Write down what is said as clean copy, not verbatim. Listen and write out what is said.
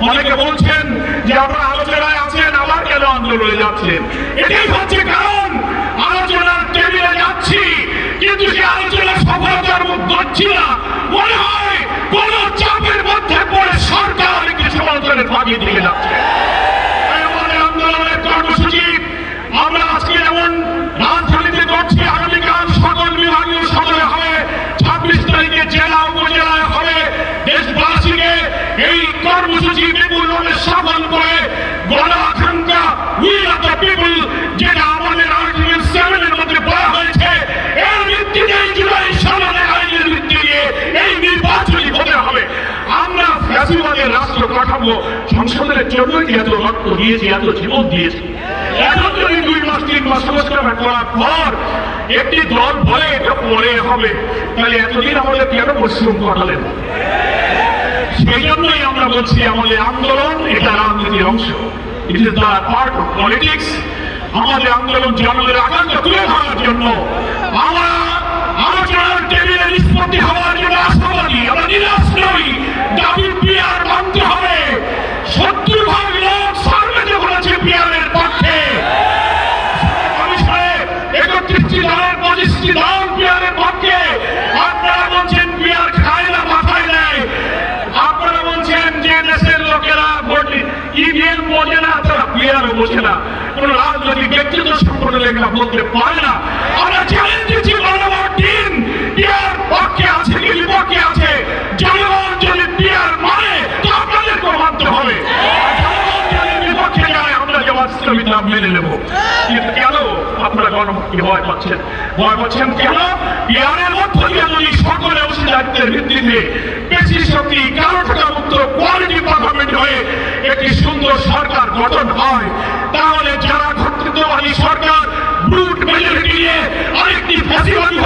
অনেকে বলছেন যে আপনারা আলোচনায় আছেন, আবার কেন আন্দোলনে যাচ্ছেন? এটাই হচ্ছে কারণ। আলোচনার টেবিলে যাচ্ছি, কিন্তু সেই আলোচনা সফলতার মুখ ধরছি না। মনে হয় কোন চাপের মধ্যে পড়ে সরকার কিছু আলোচনার ফাঁকি দিয়ে যাচ্ছে। আন্দোলনের কর্মসূচি আমরা আজকে যেমন রাজধানীতে করছি, আগামীকাল সকল বিভাগীয় সদরে হবে, 26 তারিখে জেলা উপজেলায় হবে। দেশবাসীকে এই কর্মসূচি বিপুলভাবে সফল করে গণ আকাঙ্ক্ষা উই আর দ্য পিপল, যেটা আমাদের আর্টিকেল 7 এর মধ্যে বলা হয়েছে, এর ভিত্তিতে জুলাই সনদের আইনের ভিত্তিতে এই নির্বাচনই হতে হবে। আমরা ফ্যাসিবাদের রাষ্ট্র কাঠামো সংসদের জন্য এত রক্ত দিয়েছি, এত জীবন দিয়েছি। এখন যদি 2 মাস 3 মাস সংস্কার করার পর একটি দল বলে এটা পরে হবে, তাহলে এতদিন আমাদের কেন পরিশ্রম করালেন? সেই জন্যই আমরা বলছি আমাদের আন্দোলন এটা রাজনীতির অংশ। It is the part of politics. আমাদের আন্দোলন জনগণের আকাঙ্ক্ষা তুলে ধরার জন্য, আমরা আলোচনার টেবিলে নিষ্পত্তি হওয়ার জন্য আশাবাদী। আমরা নিরাশ নই। পিআর মানতে হবে। 70% লোক সার্ভেতে বলেছে পিআরের পক্ষে। কমিশনে 31টি দলের 25টি দল পিআরের পক্ষে। আপনারা বলছেন পিআর খায় না, মাথায় নেয়। আপনারা বলছেন যে দেশের লোকেরা ইভিএম বোঝে না, তারা পিআরও বোঝে না। কোন রাজনৈতিক ব্যক্তিগত সম্পর্ক লেখা বলতে পারে না। আমরা চ্যালেঞ্জ দিচ্ছি, গণভোট দিন। পিআর পক্ষে আছে কি বিপক্ষে আছে? জনগণ যদি পিআর মানে তো আপনাদেরকে মানতে হবে। জনগণ যদি বিপক্ষে যায় আমরা জবাবদিহিতা মেনে নেব। কিন্তু কেন আপনারা গণভোটকে ভয় পাচ্ছেন? ভয় পাচ্ছেন কেন? পিআরের মধ্য দিয়ে যদি সকলে অংশীদারিত্বের ভিত্তিতে বেশি শক্তি, কারো টাকা মুক্ত কোয়ালিটি পার্লামেন্ট হয়ে একটি সুন্দর সরকার গঠন হয়, তাহলে যারা কর্তৃত্ববাদী সরকার ব্রুট মেজরিটি নিয়ে আরেকটি ফ্যাসিবাদী